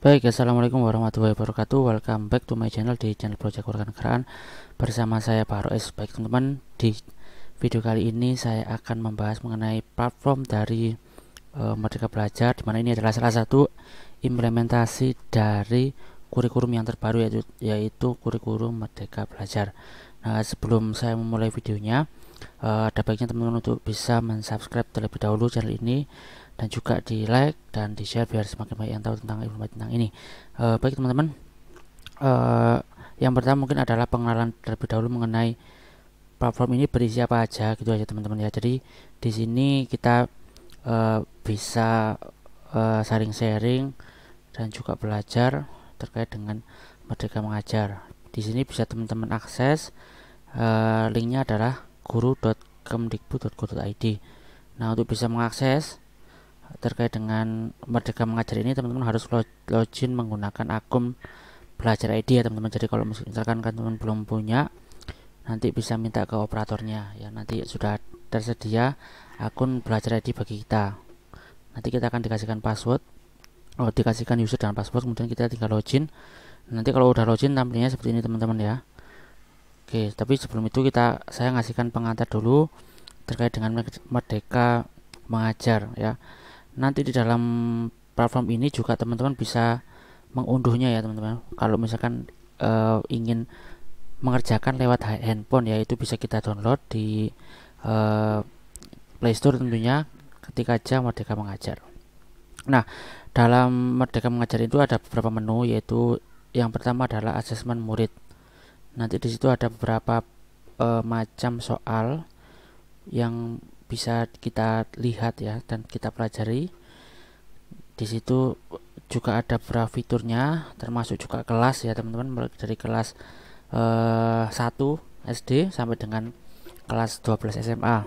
Baik, assalamualaikum warahmatullahi wabarakatuh. Welcome back to my channel di channel Project Kewarganegaraan bersama saya Pak Roes. Baik teman-teman, di video kali ini saya akan membahas mengenai platform dari Merdeka Belajar, dimana ini adalah salah satu implementasi dari kurikulum yang terbaru yaitu kurikulum Merdeka Belajar. Nah, sebelum saya memulai videonya, ada baiknya teman-teman untuk bisa mensubscribe terlebih dahulu channel ini dan juga di like dan di share biar semakin banyak yang tahu tentang informasi tentang ini. Baik teman-teman, yang pertama mungkin adalah pengenalan terlebih dahulu mengenai platform ini berisi apa aja gitu aja teman-teman ya. Jadi di sini kita bisa sharing-sharing dan juga belajar terkait dengan Merdeka Mengajar. Di sini bisa teman-teman akses, linknya adalah guru.kemdikbud.go.id. Nah, untuk bisa mengakses terkait dengan Merdeka Mengajar ini, teman-teman harus login menggunakan akun Belajar ID ya teman-teman. Jadi kalau misalkan teman-teman belum punya, nanti bisa minta ke operatornya ya. Nanti sudah tersedia akun Belajar ID bagi kita. Nanti kita akan dikasihkan password, dikasihkan user dan password, kemudian kita tinggal login. Nanti kalau udah login tampilnya seperti ini teman-teman ya. Oke, tapi sebelum itu saya ngasihkan pengantar dulu terkait dengan Merdeka Mengajar ya. Nanti di dalam platform ini juga teman-teman bisa mengunduhnya ya teman-teman. Kalau misalkan ingin mengerjakan lewat handphone ya, itu bisa kita download di Play Store tentunya, ketika aja Merdeka Mengajar. Nah, dalam Merdeka Mengajar itu ada beberapa menu, yaitu yang pertama adalah asesmen murid. Nanti di situ ada beberapa macam soal yang bisa kita lihat ya dan kita pelajari. Di situ juga ada beberapa fiturnya, termasuk juga kelas ya teman-teman, dari kelas 1 SD sampai dengan kelas 12 SMA.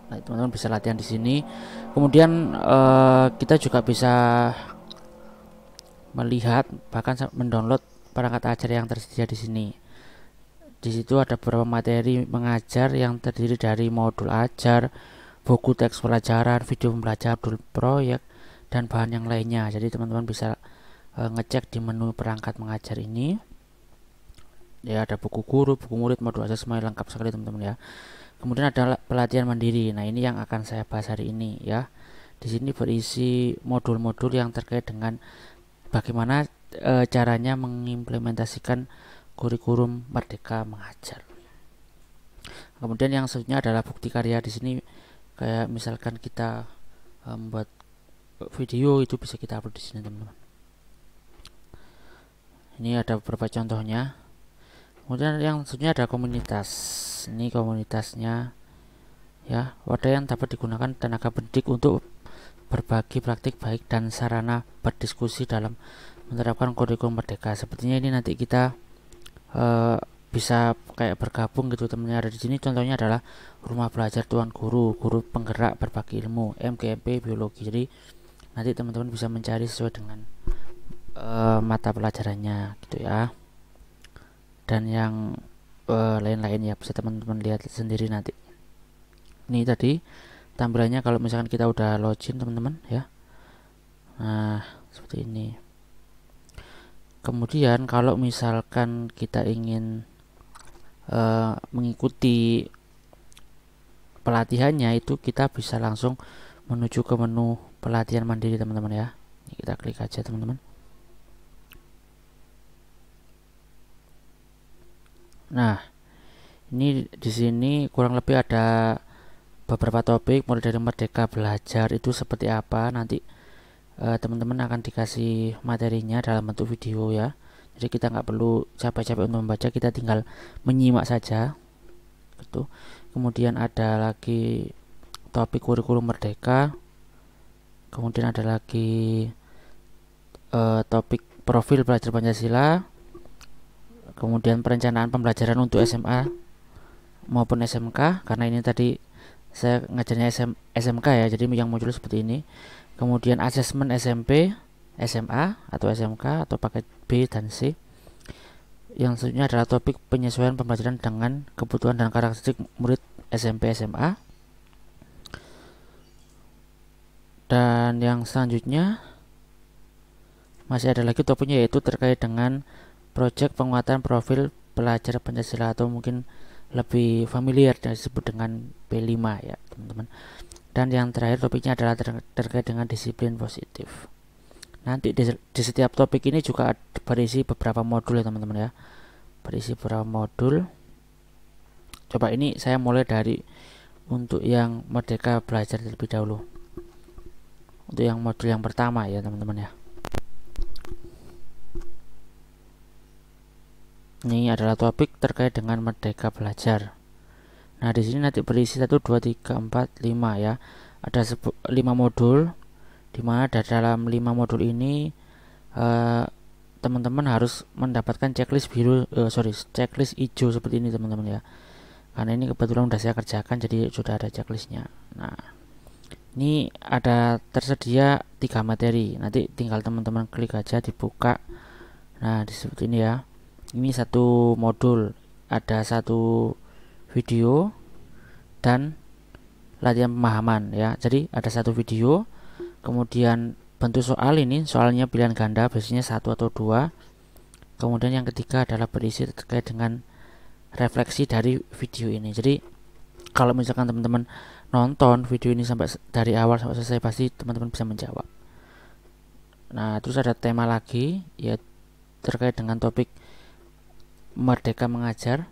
Nah, teman-teman bisa latihan di sini. Kemudian kita juga bisa melihat bahkan mendownload perangkat ajar yang tersedia di sini. Di situ ada beberapa materi mengajar yang terdiri dari modul ajar, buku teks pelajaran, video pembelajaran, modul proyek, dan bahan yang lainnya. Jadi teman-teman bisa ngecek di menu perangkat mengajar ini. Ya, ada buku guru, buku murid, modul ajar, semuanya lengkap sekali teman-teman ya. Kemudian ada pelatihan mandiri. Nah, ini yang akan saya bahas hari ini ya. Di sini berisi modul-modul yang terkait dengan bagaimana caranya mengimplementasikan kurikulum Merdeka Mengajar. Kemudian yang selanjutnya adalah bukti karya. Di sini kayak misalkan kita membuat video, itu bisa kita upload di sini teman-teman. Ini ada beberapa contohnya. Kemudian yang selanjutnya ada komunitas. Ini komunitasnya ya, wadah yang dapat digunakan tenaga pendidik untuk berbagi praktik baik dan sarana berdiskusi dalam menerapkan kurikulum Merdeka. Sepertinya ini nanti kita bisa kayak bergabung gitu temennya. Ada di sini contohnya adalah rumah belajar Tuan Guru, guru penggerak berbagi ilmu, MGMP biologi. Jadi nanti teman-teman bisa mencari sesuai dengan mata pelajarannya gitu ya. Dan yang lain-lain ya bisa teman-teman lihat sendiri nanti. Ini tadi tampilannya kalau misalkan kita udah login teman-teman ya. Nah, seperti ini. Kemudian kalau misalkan kita ingin mengikuti pelatihannya, itu kita bisa langsung menuju ke menu pelatihan mandiri teman-teman ya. Ini kita klik aja teman-teman. Nah, ini di sini kurang lebih ada beberapa topik mulai dari Merdeka Belajar itu seperti apa. Nanti teman-teman akan dikasih materinya dalam bentuk video ya. Jadi kita nggak perlu capek-capek untuk membaca, kita tinggal menyimak saja gitu. Kemudian ada lagi topik kurikulum Merdeka. Kemudian ada lagi topik profil pelajar Pancasila. Kemudian perencanaan pembelajaran untuk SMA maupun SMK, karena ini tadi saya ngajarnya SMK ya, jadi yang muncul seperti ini. Kemudian asesmen SMP, SMA atau SMK atau paket B dan C. Yang selanjutnya adalah topik penyesuaian pembelajaran dengan kebutuhan dan karakteristik murid SMP SMA. Dan yang selanjutnya Masih ada lagi topiknya, yaitu terkait dengan proyek penguatan profil pelajar Pancasila, atau mungkin lebih familiar dan disebut dengan P5 ya teman-teman. Dan yang terakhir topiknya adalah terkait dengan disiplin positif. Nanti di setiap topik ini juga berisi beberapa modul ya teman-teman ya, berisi beberapa modul. Coba ini saya mulai dari untuk yang Merdeka Belajar terlebih dahulu. Untuk yang modul yang pertama ya teman-teman ya. Ini adalah topik terkait dengan Merdeka Belajar. Nah, di sini nanti berisi 1 2 3 4 5 ya. Ada 5 modul, di mana dalam 5 modul ini teman-teman harus mendapatkan checklist biru, checklist hijau seperti ini teman-teman ya. Karena ini kebetulan sudah saya kerjakan, jadi sudah ada checklistnya. Nah, ini ada tersedia 3 materi. Nanti tinggal teman-teman klik aja, dibuka. Nah, di seperti ini ya. Ini satu modul, ada satu video dan latihan pemahaman ya. Jadi ada satu video, kemudian bentuk soal, ini soalnya pilihan ganda, biasanya 1 atau 2. Kemudian yang ketiga adalah berisi terkait dengan refleksi dari video ini. Jadi kalau misalkan teman-teman nonton video ini sampai dari awal sampai selesai, pasti teman-teman bisa menjawab. Nah, terus ada tema lagi ya, terkait dengan topik Merdeka Mengajar,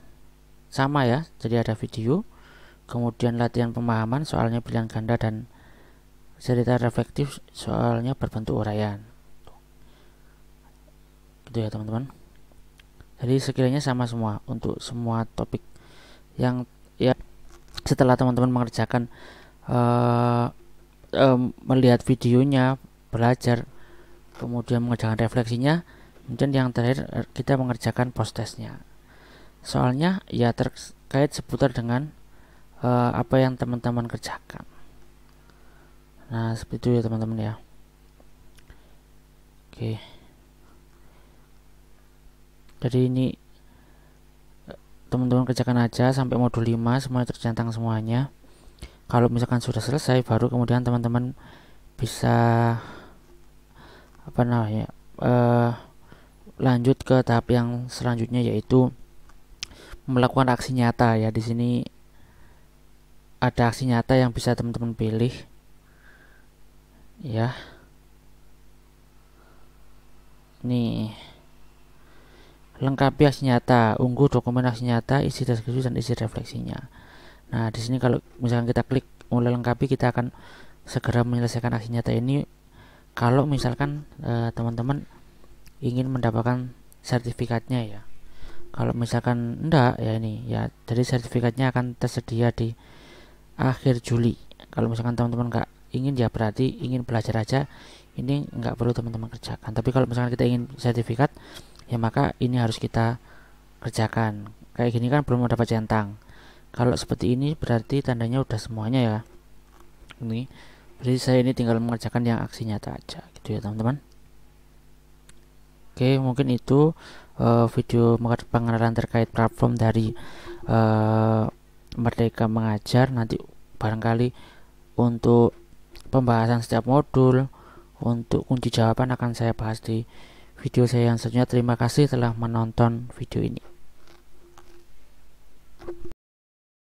sama ya, jadi ada video, kemudian latihan pemahaman, soalnya pilihan ganda, dan cerita reflektif, soalnya berbentuk uraian. Gitu ya teman-teman. Jadi sekiranya sama semua untuk semua topik yang ya, setelah teman-teman mengerjakan melihat videonya, belajar, kemudian mengerjakan refleksinya, kemudian yang terakhir kita mengerjakan post testnya. Soalnya ya terkait seputar dengan apa yang teman-teman kerjakan. Nah, seperti itu ya teman-teman ya. Oke. Jadi ini teman-teman kerjakan aja sampai modul 5, semuanya tercentang semuanya. Kalau misalkan sudah selesai, baru kemudian teman-teman bisa lanjut ke tahap yang selanjutnya, yaitu melakukan aksi nyata ya. Di sini ada aksi nyata yang bisa teman-teman pilih ya. Nih, lengkapi aksi nyata, unggah dokumen aksi nyata, isi deskripsi dan isi refleksinya. Nah, di sini kalau misalkan kita klik mulai lengkapi, kita akan segera menyelesaikan aksi nyata ini. Kalau misalkan teman-teman ingin mendapatkan sertifikatnya ya. Kalau misalkan enggak ya, ini ya, jadi sertifikatnya akan tersedia di akhir Juli. Kalau misalkan teman-teman enggak ingin, ya berarti ingin belajar aja, ini enggak perlu teman-teman kerjakan. Tapi kalau misalkan kita ingin sertifikat, ya maka ini harus kita kerjakan. Kayak gini kan belum dapat centang. Kalau seperti ini berarti tandanya udah semuanya ya. Ini berarti saya ini tinggal mengerjakan yang aksi nyata aja gitu ya teman-teman. Oke, mungkin itu video pengenalan terkait platform dari Merdeka Mengajar. Nanti barangkali untuk pembahasan setiap modul, untuk kunci jawaban akan saya bahas di video saya yang selanjutnya. Terima kasih telah menonton video ini.